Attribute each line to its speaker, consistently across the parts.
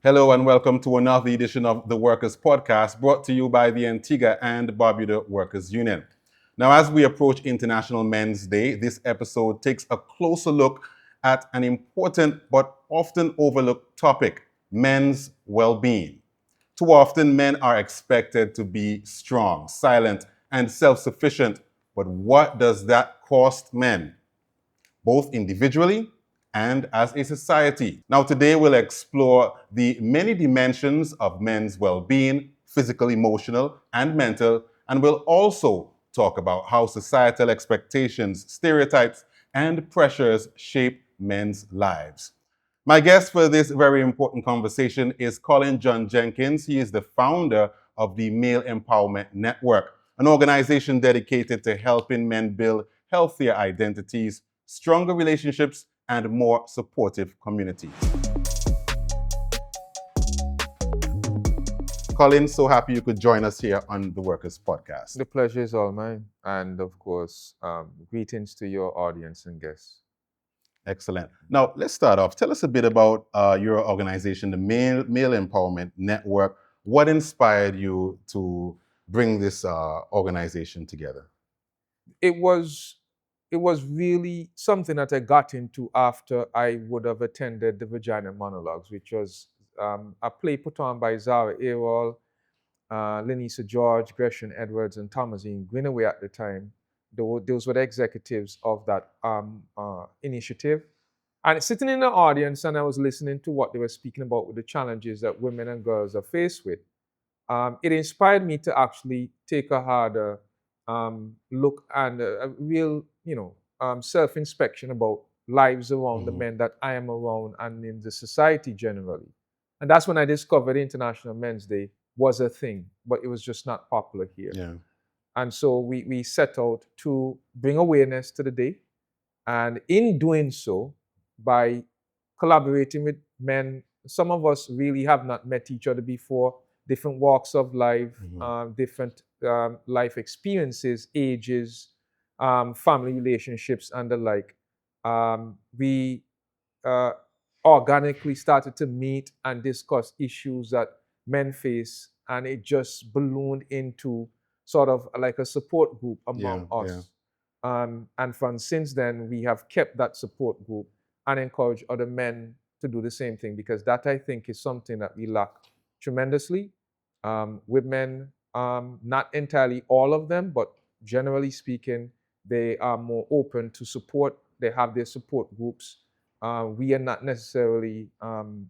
Speaker 1: Hello and welcome to another edition of the Workers Podcast brought to you by the Antigua and Barbuda Workers Union. Now, as we approach International Men's Day, this episode takes a closer look at an important but often overlooked topic: men's well-being. Too often, men are expected to be strong, silent, and self-sufficient. But what does that cost men, both individually and as a society? Now, today we'll explore the many dimensions of men's well-being, physical, emotional, and mental, and we'll also talk about how societal expectations, stereotypes, and pressures shape men's lives. My guest for this very important conversation is Colin John Jenkins. He is the founder of the Male Empowerment Network, an organization dedicated to helping men build healthier identities, stronger relationships, and more supportive communities. Colin, so happy you could join us here on the Workers Podcast.
Speaker 2: The pleasure is all mine. And of course, greetings to your audience and guests.
Speaker 1: Excellent. Now, let's start off. Tell us a bit about your organization, the Male Empowerment Network. What inspired you to bring this organization together?
Speaker 2: It was really something that I got into after I would have attended the Vagina Monologues, which was a play put on by Zara Ewell, Lenisa George, Gresham Edwards, and Thomasine Greenaway at the time. Those were the executives of that initiative. And sitting in the audience, and I was listening to what they were speaking about with the challenges that women and girls are faced with. It inspired me to actually take a harder look and a real, self-inspection about lives around the men that I am around and in the society generally. And that's when I discovered International Men's Day was a thing, but it was just not popular here.
Speaker 1: Yeah.
Speaker 2: And so we set out to bring awareness to the day. And in doing so, by collaborating with men, some of us really have not met each other before, different walks of life, different life experiences, ages, family relationships, and the like. We organically started to meet and discuss issues that men face, and it just ballooned into sort of like a support group among us. And from since then, we have kept that support group and encourage other men to do the same thing, because that, I think, is something that we lack tremendously. With men, not entirely all of them, but generally speaking, they are more open to support. They have their support groups. We are not necessarily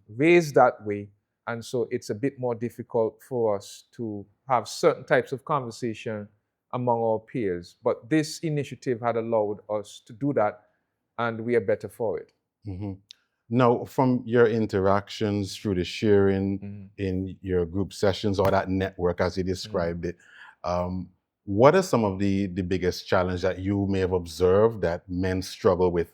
Speaker 2: raised that way, and so it's a bit more difficult for us to have certain types of conversation among our peers. But this initiative had allowed us to do that, and we are better for it.
Speaker 1: Now, from your interactions through the sharing in your group sessions or that network, as you described it, what are some of the biggest challenges that you may have observed that men struggle with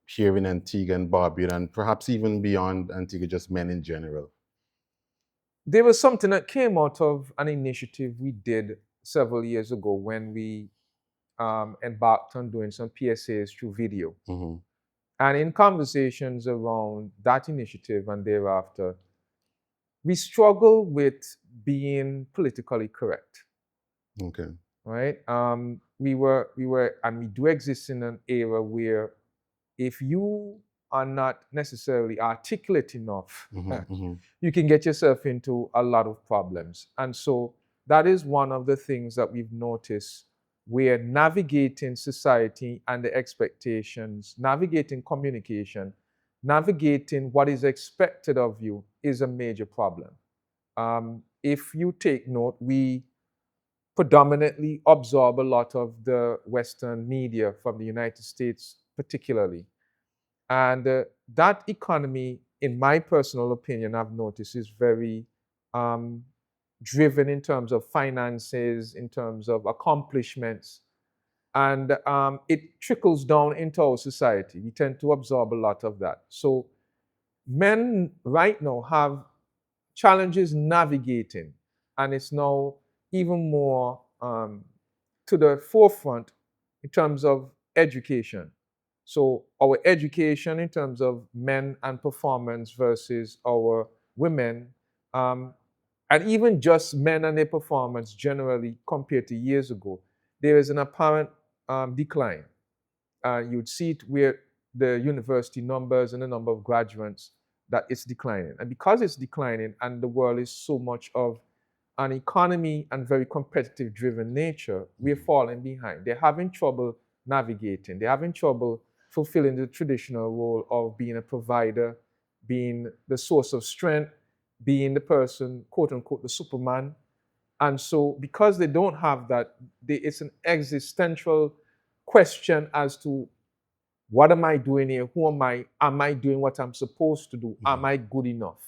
Speaker 1: here in Antigua and Barbuda, and perhaps even beyond Antigua, just men in general?
Speaker 2: There was something that came out of an initiative we did several years ago when we embarked on doing some PSAs through video. And in conversations around that initiative and thereafter, we struggle with being politically correct.
Speaker 1: Okay.
Speaker 2: Right? We were, and we do exist in an era where if you are not necessarily articulate enough, you can get yourself into a lot of problems. And so that is one of the things that we've noticed. We're navigating society and the expectations, navigating communication, navigating what is expected of you is a major problem. If you take note, we predominantly absorb a lot of the Western media from the United States particularly. And that economy, in my personal opinion, I've noticed is very driven in terms of finances, in terms of accomplishments. And it trickles down into our society. We tend to absorb a lot of that. So men right now have challenges navigating, and it's now even more to the forefront in terms of education. So our education in terms of men and performance versus our women, and even just men and their performance generally compared to years ago, there is an apparent decline. You'd see it where the university numbers and the number of graduates, that it's declining. And because it's declining and the world is so much of an economy and very competitive driven nature, we're falling behind. They're having trouble navigating. They're having trouble fulfilling the traditional role of being a provider, being the source of strength, being the person, quote unquote, the Superman. And so because they don't have that, it's an existential question as to what am I doing here? Who am I? Am I doing what I'm supposed to do? Am I good enough?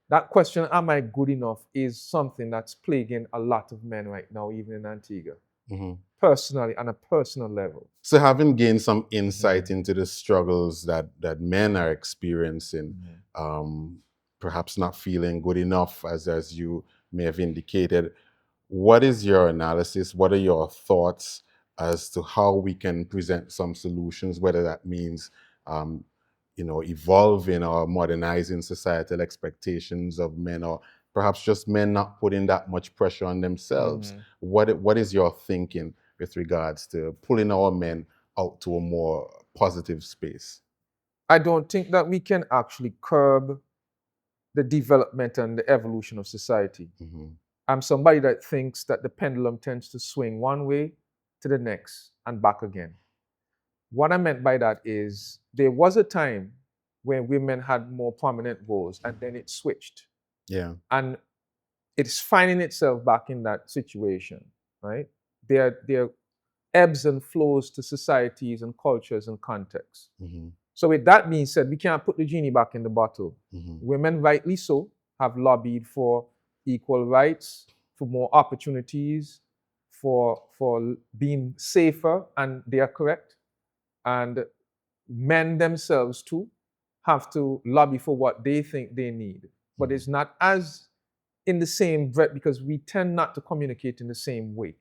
Speaker 2: That question, am I good enough, is something that's plaguing a lot of men right now, even in Antigua, personally, on a personal level.
Speaker 1: So having gained some insight into the struggles that men are experiencing, perhaps not feeling good enough, as you may have indicated, what is your analysis? What are your thoughts as to how we can present some solutions, whether that means evolving or modernizing societal expectations of men, or perhaps just men not putting that much pressure on themselves? What is your thinking with regards to pulling our men out to a more positive space?
Speaker 2: I don't think that we can actually curb the development and the evolution of society. I'm somebody that thinks that the pendulum tends to swing one way to the next and back again. What I meant by that is there was a time when women had more prominent roles and then it switched.
Speaker 1: Yeah.
Speaker 2: And it's finding itself back in that situation, right? There are ebbs and flows to societies and cultures and contexts. So with that being said, we can't put the genie back in the bottle. Women, rightly so, have lobbied for equal rights, for more opportunities, for being safer, and they are correct. And men themselves too have to lobby for what they think they need. But it's not as in the same breath because we tend not to communicate in the same way.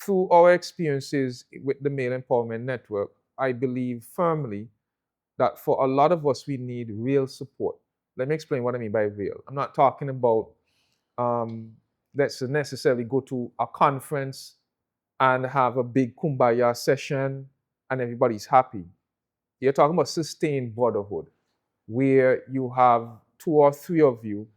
Speaker 2: Through our experiences with the Male Empowerment Network, I believe firmly that for a lot of us, we need real support. Let me explain what I mean by real. I'm not talking about let's necessarily go to a conference and have a big kumbaya session and everybody's happy. You're talking about sustained brotherhood, where you have 2 or 3 of you,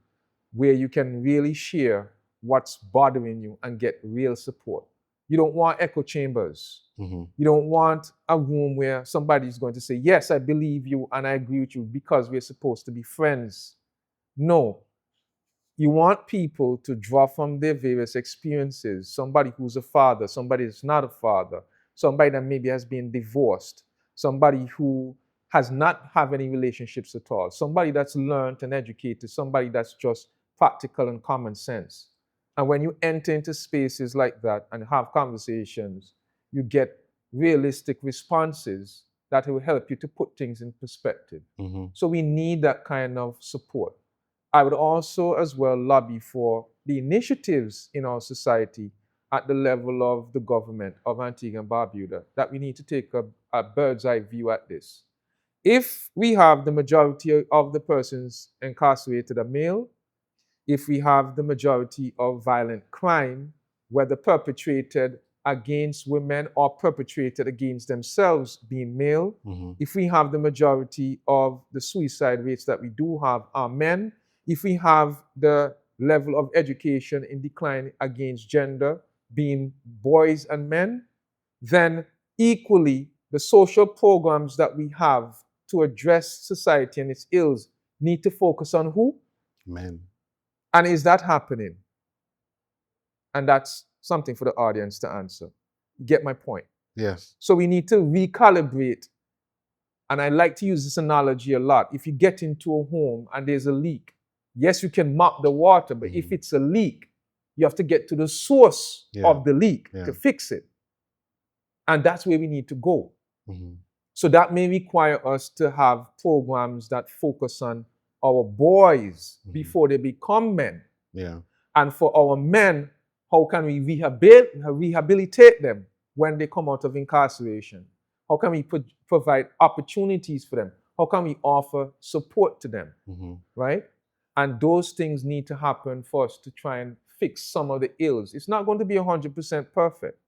Speaker 2: where you can really share what's bothering you and get real support. You don't want echo chambers. You don't want a room where somebody's going to say, yes, I believe you and I agree with you because we're supposed to be friends. No. You want people to draw from their various experiences. Somebody who's a father, somebody that's not a father, somebody that maybe has been divorced, somebody who has not have any relationships at all, somebody that's learned and educated, somebody that's just practical and common sense. And when you enter into spaces like that and have conversations, you get realistic responses that will help you to put things in perspective. So we need that kind of support. I would also as well lobby for the initiatives in our society at the level of the government of Antigua and Barbuda, that we need to take a bird's eye view at this. If we have the majority of the persons incarcerated are male, if we have the majority of violent crime, whether perpetrated against women or perpetrated against themselves being male, if we have the majority of the suicide rates that we do have are men, if we have the level of education in decline against gender being boys and men, then equally the social programs that we have to address society and its ills need to focus on who?
Speaker 1: Men.
Speaker 2: And is that happening? And that's something for the audience to answer. You get my point?
Speaker 1: Yes.
Speaker 2: So we need to recalibrate. And I like to use this analogy a lot. If you get into a home and there's a leak, yes, you can mop the water, but if it's a leak, you have to get to the source of the leak to fix it. And that's where we need to go. So that may require us to have programs that focus on our boys before they become men. And for our men, how can we rehabilitate them when they come out of incarceration? How can we provide opportunities for them? How can we offer support to them, right? And those things need to happen for us to try and fix some of the ills. It's not going to be 100% perfect,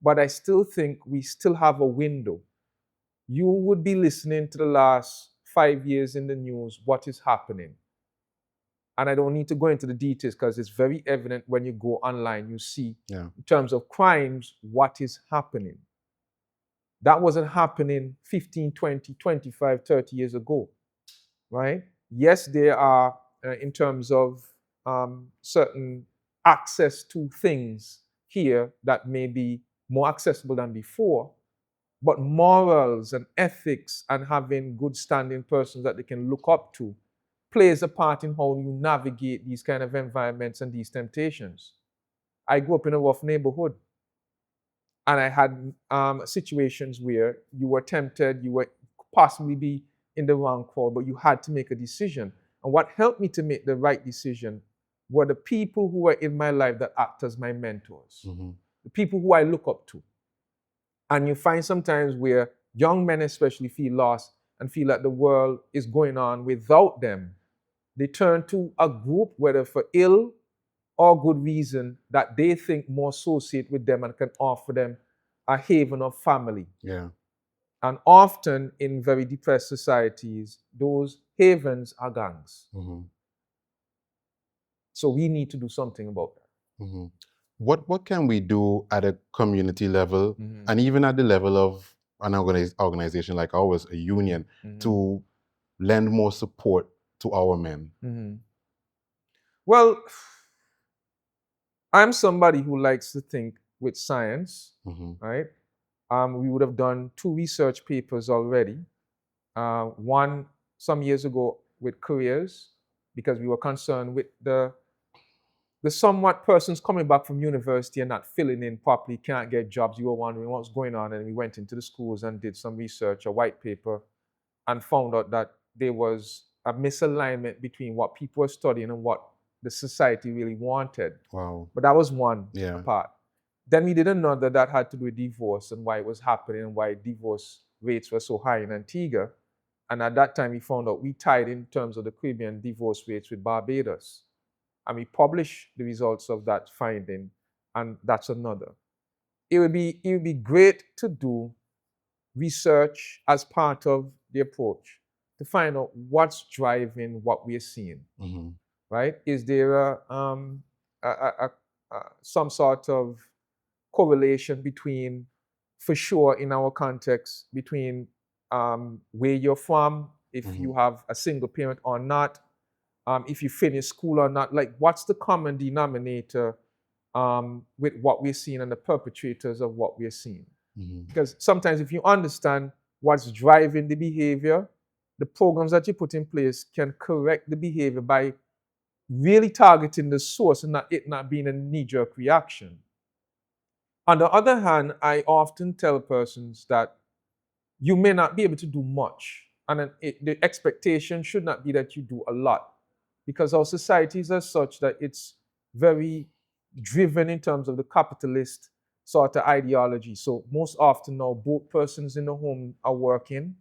Speaker 2: but I still think we still have a window. You would be listening to the last 5 years in the news, what is happening. And I don't need to go into the details because it's very evident when you go online, you see in terms of crimes, what is happening. That wasn't happening 15, 20, 25, 30 years ago, right? Yes, there are, in terms of certain access to things here that may be more accessible than before, but morals and ethics and having good standing persons that they can look up to plays a part in how you navigate these kind of environments and these temptations. I grew up in a rough neighborhood, and I had situations where you were tempted, you were possibly be in the wrong crowd, but you had to make a decision. And what helped me to make the right decision were the people who were in my life that act as my mentors, the people who I look up to. And you find sometimes where young men especially feel lost and feel that the world is going on without them. They turn to a group, whether for ill or good reason, that they think more associate with them and can offer them a haven of family.
Speaker 1: Yeah.
Speaker 2: And often in very depressed societies, those havens are gangs. So we need to do something about that.
Speaker 1: What can we do at a community level and even at the level of an organization like ours, a union, to lend more support to our men?
Speaker 2: Well, I'm somebody who likes to think with science, right? We would have done 2 research papers already. One some years ago with careers, because we were concerned with the somewhat persons coming back from university and not filling in properly, can't get jobs. You were wondering what's going on, and we went into the schools and did some research, a white paper, and found out that there was a misalignment between what people were studying and what the society really wanted.
Speaker 1: Wow.
Speaker 2: But that was one
Speaker 1: Yeah.
Speaker 2: part. Then we did another that had to do with divorce and why it was happening and why divorce rates were so high in Antigua. And at that time, we found out we tied in terms of the Caribbean divorce rates with Barbados. And we published the results of that finding, and that's another. It would be great to do research as part of the approach to find out what's driving what we're seeing. Right? Is there some sort of correlation between, for sure, in our context, between where you're from, if you have a single parent or not, if you finish school or not, like what's the common denominator with what we're seeing and the perpetrators of what we're seeing? Because sometimes if you understand what's driving the behavior, the programs that you put in place can correct the behavior by really targeting the source and it not being a knee-jerk reaction. On the other hand, I often tell persons that you may not be able to do much, and the expectation should not be that you do a lot, because our societies are such that it's very driven in terms of the capitalist sort of ideology. So most often now, both persons in the home are working,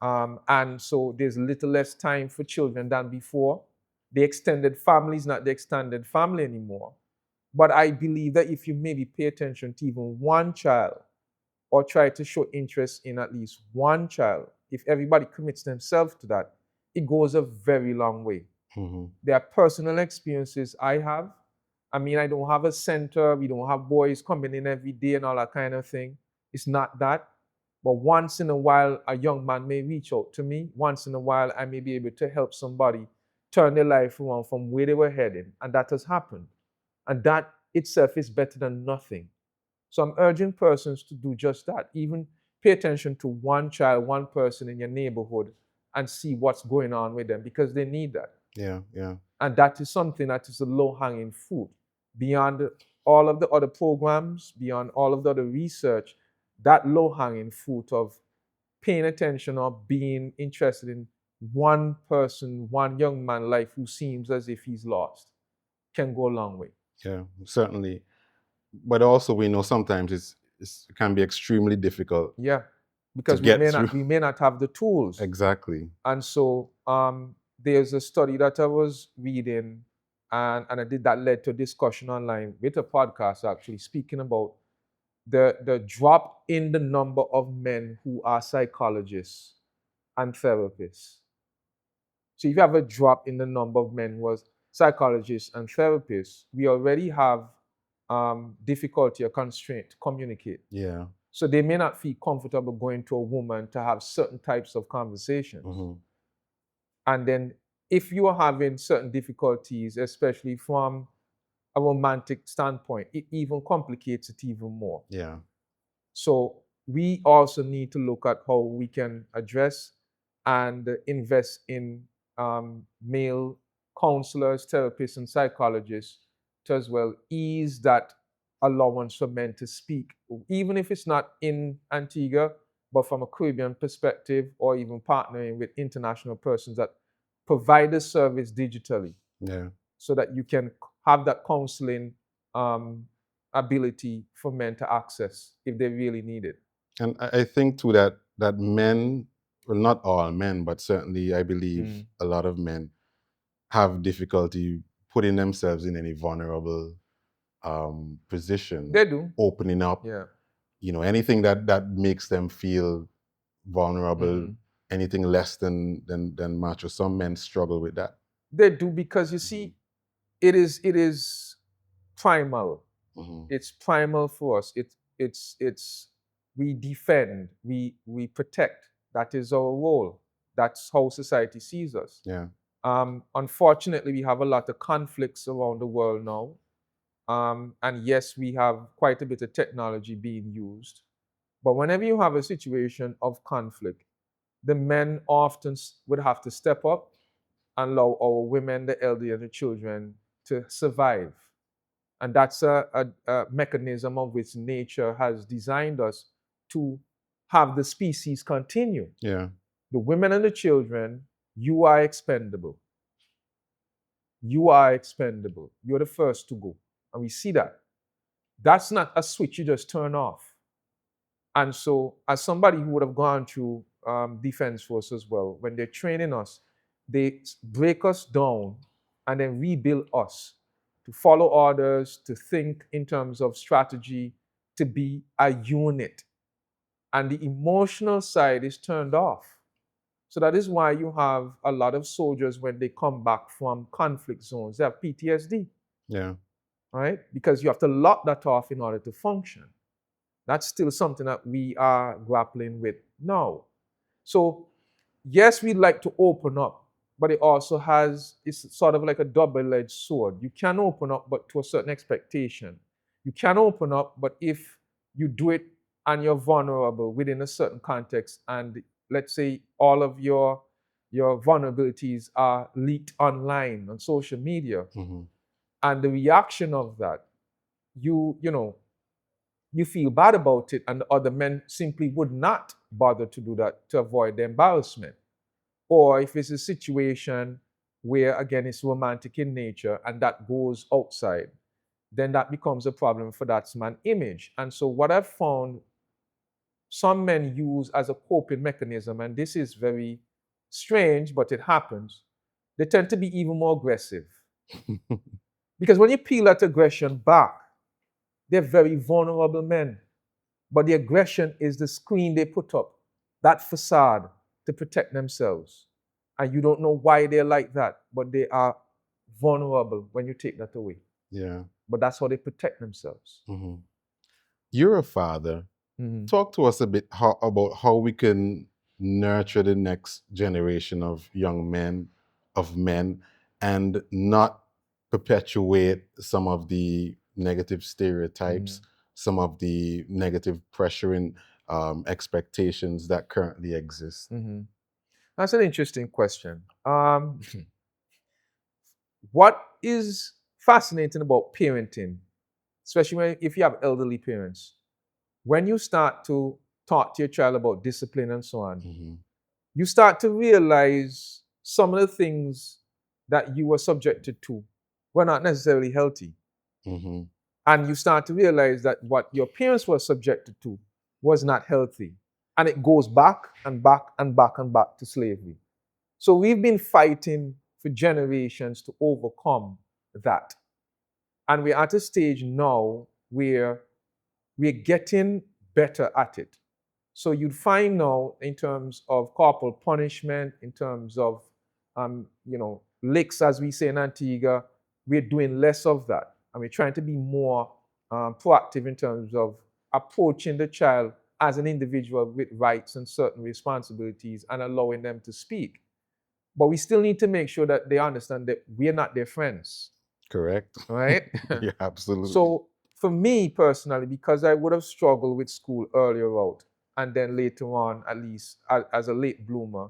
Speaker 2: and so there's little less time for children than before. The extended family is not the extended family anymore. But I believe that if you maybe pay attention to even one child, or try to show interest in at least one child, if everybody commits themselves to that, it goes a very long way. There are personal experiences I have. I mean, I don't have a center, we don't have boys coming in every day and all that kind of thing. It's not that. But once in a while, a young man may reach out to me. Once in a while, I may be able to help somebody turn their life around from where they were heading. And that has happened. And that itself is better than nothing. So I'm urging persons to do just that. Even pay attention to one child, one person in your neighborhood, and see what's going on with them, because they need that.
Speaker 1: Yeah.
Speaker 2: And that is something that is a low-hanging fruit. Beyond all of the other programs, beyond all of the other research, that low-hanging fruit of paying attention or being interested in one person, one young man's life who seems as if he's lost, can go a long way.
Speaker 1: Yeah, certainly. But also we know sometimes it can be extremely difficult.
Speaker 2: Yeah. because
Speaker 1: get
Speaker 2: we may not have the tools.
Speaker 1: Exactly.
Speaker 2: And so there's a study that I was reading, and I did that led to a discussion online with a podcast actually speaking about the drop in the number of men who are psychologists and therapists. So if you have a drop in the number of men who are psychologists and therapists, we already have difficulty or constraint to communicate.
Speaker 1: Yeah.
Speaker 2: So they may not feel comfortable going to a woman to have certain types of conversations.
Speaker 1: Mm-hmm.
Speaker 2: And then if you are having certain difficulties, especially from a romantic standpoint, it even complicates it even more.
Speaker 1: Yeah.
Speaker 2: So we also need to look at how we can address and invest in male counselors, therapists, and psychologists to as well ease that allowance for men to speak, even if it's not in Antigua, but from a Caribbean perspective, or even partnering with international persons that provide the service digitally.
Speaker 1: Yeah.
Speaker 2: So that you can have that counseling ability for men to access if they really need it.
Speaker 1: And I think too that men, well, not all men, but certainly I believe a lot of men have difficulty putting themselves in any vulnerable position.
Speaker 2: They do.
Speaker 1: Opening up.
Speaker 2: Yeah.
Speaker 1: You know, anything that makes them feel vulnerable, anything less than macho. Some men struggle with that.
Speaker 2: They do, because you see, it is primal. It's primal for us. It's we defend, we protect. That is our role. That's how society sees us.
Speaker 1: Yeah.
Speaker 2: Unfortunately, we have a lot of conflicts around the world now. And yes, we have quite a bit of technology being used. But whenever you have a situation of conflict, the men often would have to step up and allow our women, the elderly, and the children to survive. And that's a mechanism of which nature has designed us to have the species continue.
Speaker 1: Yeah.
Speaker 2: The women and the children, you are expendable. You are expendable. You're the first to go. And we see that. That's not a switch you just turn off. And so, as somebody who would have gone through defense force as well, when they're training us, they break us down and then rebuild us to follow orders, to think in terms of strategy, to be a unit. And the emotional side is turned off. So that is why you have a lot of soldiers, when they come back from conflict zones, they have PTSD.
Speaker 1: Yeah.
Speaker 2: Right? Because you have to lock that off in order to function. That's still something that we are grappling with now. So, yes, we'd like to open up, but it also it's sort of like a double-edged sword. You can open up, but to a certain expectation. You can open up, but if you do it and you're vulnerable within a certain context, and let's say all of your vulnerabilities are leaked online on social media, and the reaction of that, you feel bad about it, and the other men simply would not bother to do that to avoid the embarrassment. Or if it's a situation where, again, it's romantic in nature and that goes outside, then that becomes a problem for that man's image. And so what I've found some men use as a coping mechanism, and this is very strange, but it happens, they tend to be even more aggressive. Because when you peel that aggression back, they're very vulnerable men. But the aggression is the screen they put up, that facade to protect themselves. And you don't know why they're like that, but they are vulnerable when you take that away.
Speaker 1: Yeah.
Speaker 2: But that's how they protect themselves.
Speaker 1: You're a father. Talk to us a bit about how we can nurture the next generation of young men, and not perpetuate some of the negative stereotypes, some of the negative pressuring expectations that currently exist.
Speaker 2: That's an interesting question. What is fascinating about parenting, especially if you have elderly parents, when you start to talk to your child about discipline and so on, you start to realize some of the things that you were subjected to were not necessarily healthy. And you start to realize that what your parents were subjected to was not healthy. And it goes back and back and back and back to slavery. So we've been fighting for generations to overcome that. And we're at a stage now where we're getting better at it. So you'd find now, in terms of corporal punishment, in terms of, licks, as we say in Antigua, we're doing less of that. And we're trying to be more proactive in terms of approaching the child as an individual with rights and certain responsibilities and allowing them to speak. But we still need to make sure that they understand that we're not their friends.
Speaker 1: Correct.
Speaker 2: Right?
Speaker 1: Yeah, absolutely.
Speaker 2: So for me personally, because I would have struggled with school earlier out, and then later on, at least as a late bloomer,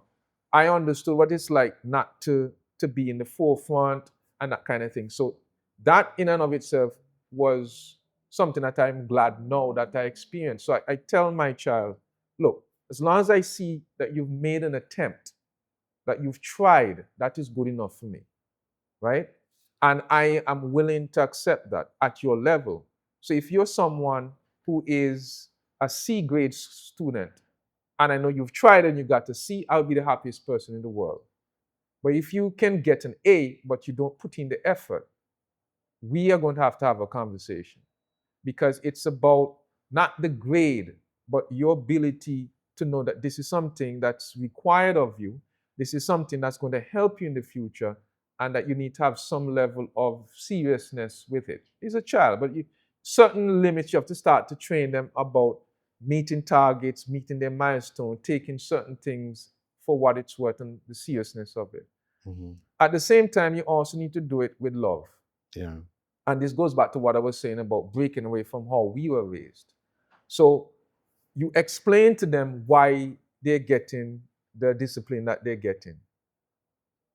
Speaker 2: I understood what it's like not to be in the forefront and that kind of thing. So that in and of itself was something that I'm glad now that I experienced. So I tell my child, look, as long as I see that you've made an attempt, that you've tried, that is good enough for me, right? And I am willing to accept that at your level. So if you're someone who is a C grade student, and I know you've tried and you got a C, I'll be the happiest person in the world. But if you can get an A, but you don't put in the effort, we are going to have a conversation, because it's about not the grade, but your ability to know that this is something that's required of you. This is something that's going to help you in the future, and that you need to have some level of seriousness with it. He's a child, but certain limits you have to start to train them about meeting targets, meeting their milestone, taking certain things for what it's worth and the seriousness of it.
Speaker 1: Mm-hmm.
Speaker 2: At the same time, you also need to do it with love.
Speaker 1: Yeah.
Speaker 2: And this goes back to what I was saying about breaking away from how we were raised. So you explain to them why they're getting the discipline that they're getting,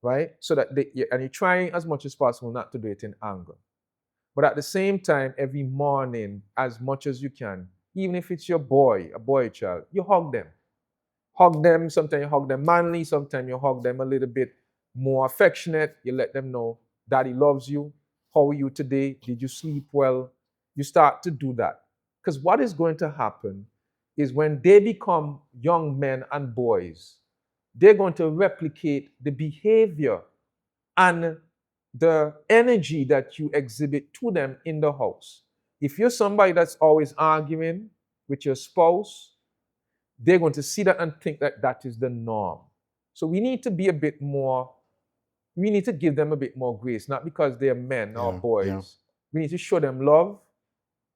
Speaker 2: right? So that and you're trying as much as possible not to do it in anger. But at the same time, every morning, as much as you can, even if it's your boy, a boy child, you hug them. Hug them. Sometimes you hug them manly. Sometimes you hug them a little bit more affectionate. You let them know daddy loves you. How are you today? Did you sleep well? You start to do that. Because what is going to happen is when they become young men and boys, they're going to replicate the behavior and the energy that you exhibit to them in the house. If you're somebody that's always arguing with your spouse, they're going to see that and think that that is the norm. So we need to be a bit more, we need to give them a bit more grace, not because they're men or boys.
Speaker 1: Yeah.
Speaker 2: We need to show them love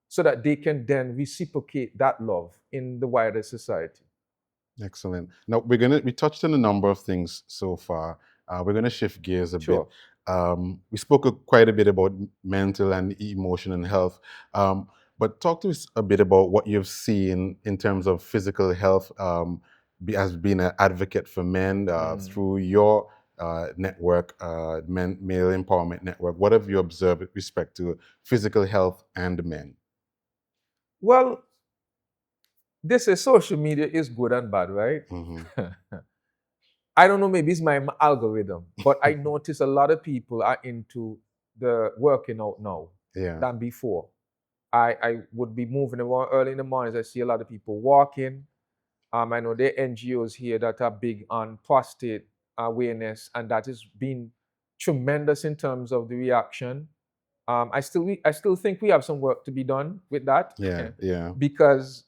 Speaker 2: so that they can then reciprocate that love in the wider society.
Speaker 1: Excellent. Now we touched on a number of things so far. We're gonna shift gears a
Speaker 2: Sure.
Speaker 1: bit. We spoke quite a bit about mental and emotional health, but talk to us a bit about what you've seen in terms of physical health, as being an advocate for men through your network, Male Empowerment Network. What have you observed with respect to physical health and men?
Speaker 2: Well, this is social media is good and bad, right?
Speaker 1: Mm-hmm.
Speaker 2: I don't know, maybe it's my algorithm, but I notice a lot of people are into the working out now
Speaker 1: Yeah.
Speaker 2: than before. I would be moving around early in the mornings. I see a lot of people walking. I know there are NGOs here that are big on prostate awareness, and that has been tremendous in terms of the reaction. I still think we have some work to be done with that.
Speaker 1: Yeah. Yeah.
Speaker 2: Because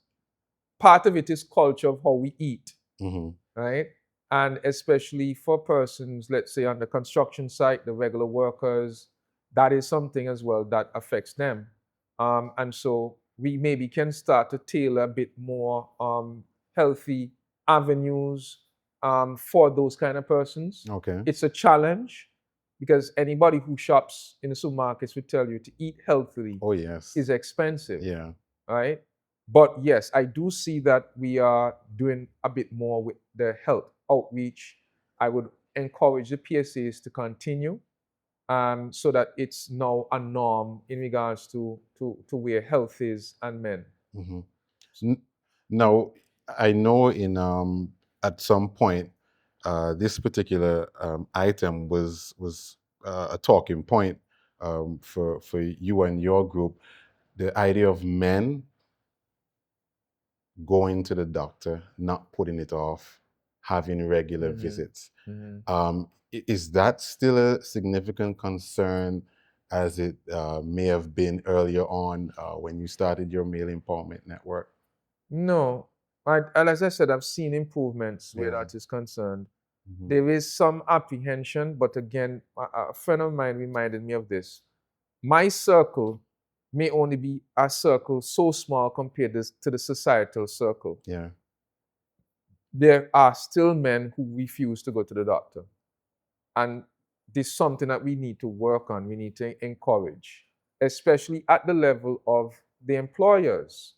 Speaker 2: part of it is culture of how we eat,
Speaker 1: Mm-hmm.
Speaker 2: right? And especially for persons, let's say on the construction site, the regular workers, that is something as well that affects them. And so we maybe can start to tailor a bit more healthy avenues for those kind of persons.
Speaker 1: Okay.
Speaker 2: It's a challenge, because anybody who shops in the supermarkets would tell you to eat healthily
Speaker 1: Oh yes.
Speaker 2: is expensive,
Speaker 1: Yeah.
Speaker 2: right? But yes, I do see that we are doing a bit more with the health outreach. I would encourage the PSAs to continue, so that it's now a norm in regards to where health is and men.
Speaker 1: Mm-hmm. Now, I know in at some point this particular item was a talking point for you and your group. The idea of men going to the doctor, not putting it off, having regular visits. Is that still a significant concern as it may have been earlier on when you started your male empowerment network?
Speaker 2: No, and as I said, I've seen improvements where
Speaker 1: Yeah.
Speaker 2: that is concerned. There is some apprehension, but again, a friend of mine reminded me of this. My circle may only be a circle so small compared to the societal circle.
Speaker 1: Yeah.
Speaker 2: There are still men who refuse to go to the doctor. And this is something that we need to work on, we need to encourage, especially at the level of the employers.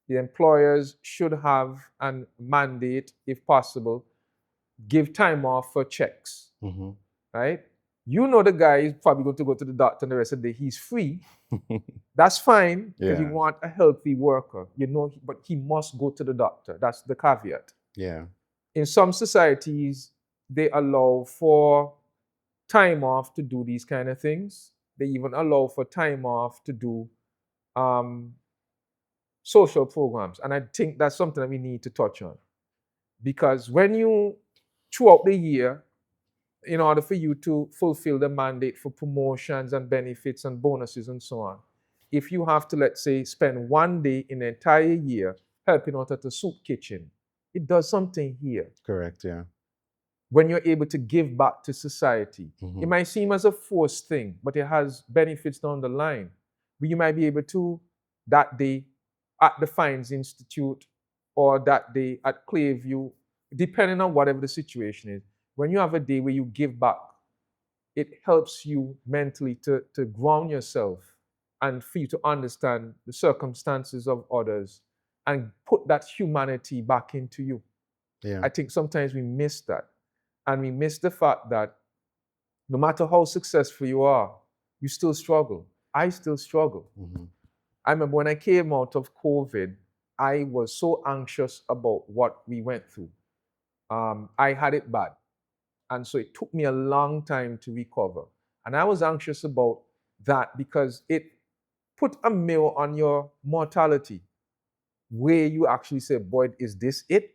Speaker 2: The employers should have a mandate, if possible, give time off for checks, right? You know the guy is probably going to go to the doctor and the rest of the day. He's free. That's fine because you
Speaker 1: Yeah.
Speaker 2: want a healthy worker, you know, but he must go to the doctor. That's the caveat.
Speaker 1: Yeah.
Speaker 2: In some societies, they allow for time off to do these kind of things. They even allow for time off to do social programs. And I think that's something that we need to touch on. Because when you, throughout the year, in order for you to fulfill the mandate for promotions and benefits and bonuses and so on, if you have to, let's say, spend one day in the entire year helping out at the soup kitchen, it does something here.
Speaker 1: Correct, yeah.
Speaker 2: When you're able to give back to society, it might seem as a forced thing, but it has benefits down the line. Where you might be able to, that day at the Fines Institute or that day at Clearview, depending on whatever the situation is, when you have a day where you give back, it helps you mentally to ground yourself and for you to understand the circumstances of others and put that humanity back into you.
Speaker 1: Yeah.
Speaker 2: I think sometimes we miss that. And we miss the fact that no matter how successful you are, you still struggle. I still struggle. I remember when I came out of COVID, I was so anxious about what we went through. I had it bad. And so it took me a long time to recover. And I was anxious about that because it put a mirror on your mortality, where you actually say, boy, is this it?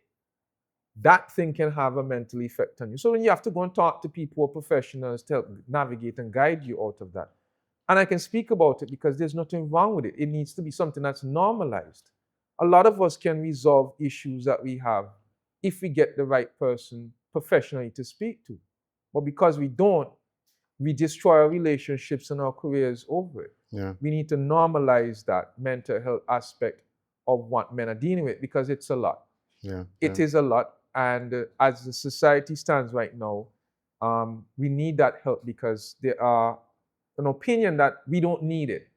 Speaker 2: That thing can have a mental effect on you. So when you have to go and talk to people or professionals to help navigate and guide you out of that. And I can speak about it because there's nothing wrong with it. It needs to be something that's normalized. A lot of us can resolve issues that we have if we get the right person professionally to speak to. But because we don't, we destroy our relationships and our careers over it.
Speaker 1: Yeah.
Speaker 2: We need to normalize that mental health aspect of what men are dealing with because it's a lot.
Speaker 1: Yeah.
Speaker 2: It is a lot. And as the society stands right now, we need that help because there are an opinion that we don't need it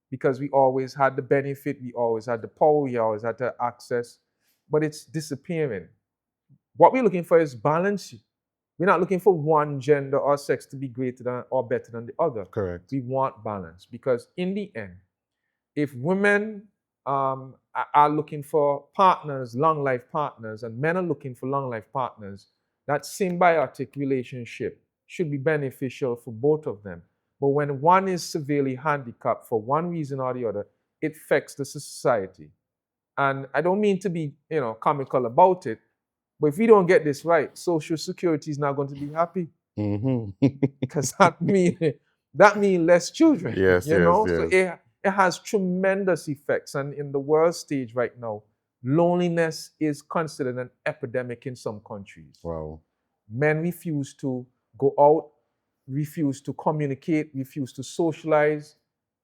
Speaker 2: because we always had the benefit, we always had the power, we always had the access, but it's disappearing. What we're looking for is balance. We're not looking for one gender or sex to be greater than or better than the other.
Speaker 1: Correct.
Speaker 2: We want balance because in the end, if women are looking for partners, long life partners, and men are looking for long life partners, that symbiotic relationship should be beneficial for both of them. But when one is severely handicapped for one reason or the other, it affects the society. And I don't mean to be, comical about it, but if we don't get this right, Social Security is not going to be happy because that means less children.
Speaker 1: Yes,
Speaker 2: So it has tremendous effects. And in the world stage right now, loneliness is considered an epidemic in some countries.
Speaker 1: Wow.
Speaker 2: Men refuse to go out, refuse to communicate, refuse to socialize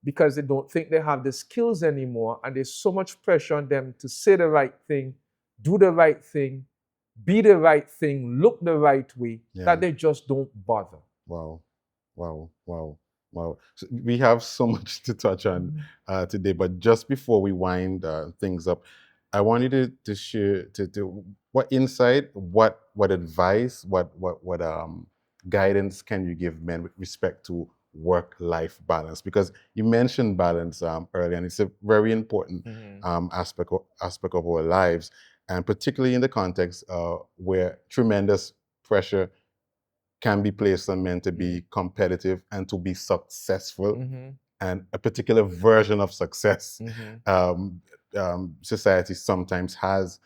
Speaker 2: because they don't think they have the skills anymore. And there's so much pressure on them to say the right thing, do the right thing, be the right thing, look the right way, that they just don't bother.
Speaker 1: Wow. So we have so much to touch on today, but just before we wind things up, I want you to share what insight, what advice, what guidance can you give men with respect to work-life balance? Because you mentioned balance earlier, and it's a very important aspect of our lives, and particularly in the context where tremendous pressure can be placed on men to be competitive and to be successful, and a particular version of success society sometimes has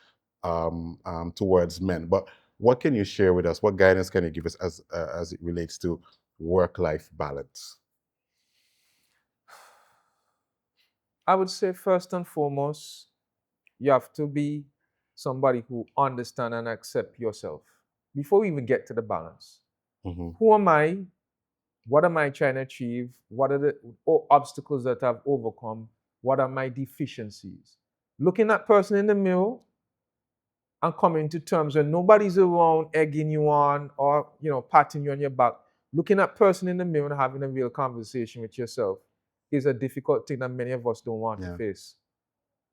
Speaker 1: towards men. But what can you share with us? What guidance can you give us as it relates to work-life balance?
Speaker 2: I would say first and foremost, you have to be somebody who understand and accept yourself before we even get to the balance.
Speaker 1: Mm-hmm.
Speaker 2: Who am I? What am I trying to achieve? What are the obstacles that I've overcome? What are my deficiencies? Looking at person in the mirror and coming to terms when nobody's around egging you on or patting you on your back. Looking at person in the mirror and having a real conversation with yourself is a difficult thing that many of us don't want to face,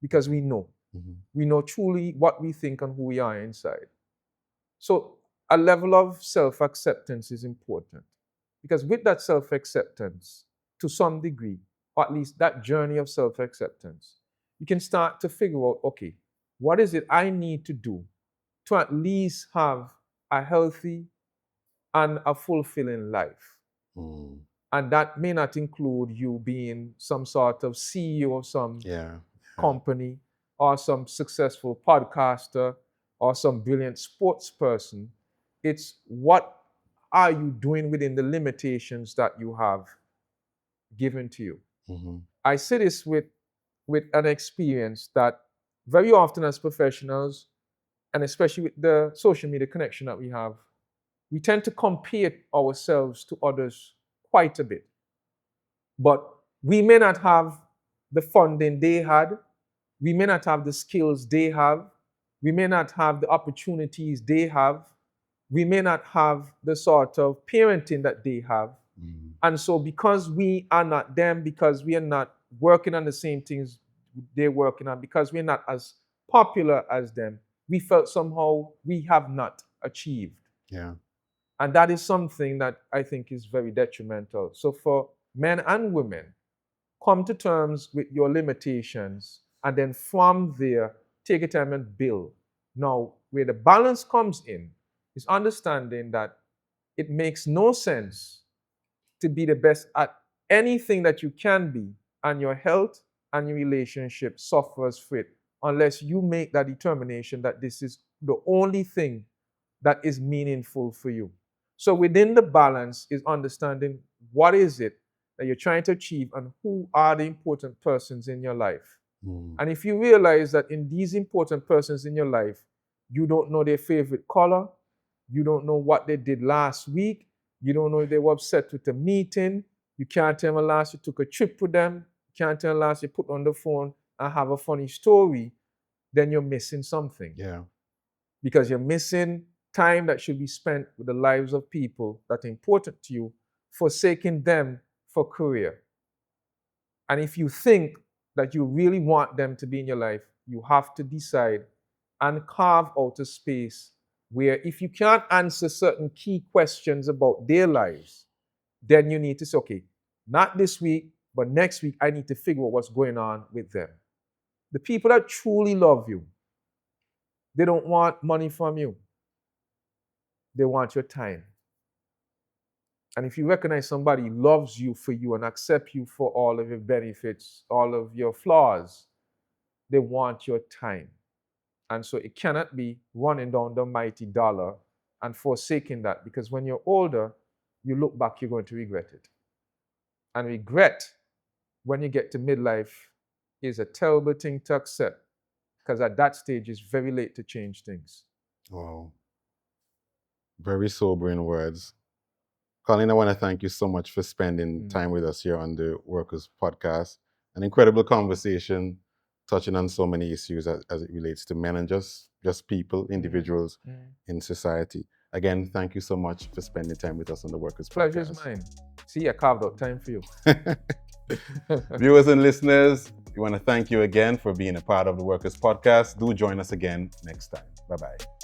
Speaker 2: because we know. Mm-hmm. We know truly what we think and who we are inside. So a level of self-acceptance is important, because with that self-acceptance, to some degree, or at least that journey of self-acceptance, you can start to figure out, okay, what is it I need to do to at least have a healthy and a fulfilling life? Mm. And that may not include you being some sort of CEO of some company, or some successful podcaster, or some brilliant sports person. It's what are you doing within the limitations that you have given to you? Mm-hmm. I say this with an experience that very often as professionals, and especially with the social media connection that we have, we tend to compare ourselves to others quite a bit. But we may not have the funding they had. We may not have the skills they have. We may not have the opportunities they have. We may not have the sort of parenting that they have. Mm-hmm. And so because we are not them, because we are not working on the same things they're working on, because we're not as popular as them, we felt somehow we have not achieved. Yeah. And that is something that I think is very detrimental. So for men and women, come to terms with your limitations, and then from there, take a time and build. Now, where the balance comes in is understanding that it makes no sense to be the best at anything that you can be, and your health and your relationship suffers for it, unless you make that determination that this is the only thing that is meaningful for you. So within the balance is understanding what is it that you're trying to achieve and who are the important persons in your life. Mm. And if you realize that in these important persons in your life, you don't know their favorite color, you don't know what they did last week, you don't know if they were upset with a meeting, you can't tell them last you took a trip with them, you can't tell them last you put on the phone and have a funny story, then you're missing something. Yeah. Because you're missing time that should be spent with the lives of people that are important to you, forsaking them for career. And if you think that you really want them to be in your life, you have to decide and carve out a space where if you can't answer certain key questions about their lives, then you need to say, okay, not this week, but next week, I need to figure out what's going on with them. The people that truly love you, they don't want money from you. They want your time. And if you recognize somebody loves you for you and accepts you for all of your benefits, all of your flaws, they want your time. And so it cannot be running down the mighty dollar and forsaking that, because when you're older, you look back, you're going to regret it. And regret, when you get to midlife, is a terrible thing to accept, because at that stage, it's very late to change things.
Speaker 1: Wow. Very sobering words. Colin, I want to thank you so much for spending time with us here on the Workers Podcast. An incredible conversation touching on so many issues as it relates to men and just people, individuals in society. Again, thank you so much for spending time with us on the Workers Podcast.
Speaker 2: Pleasure's mine. See, I carved out time for you.
Speaker 1: Viewers and listeners, we want to thank you again for being a part of the Workers Podcast. Do join us again next time. Bye-bye.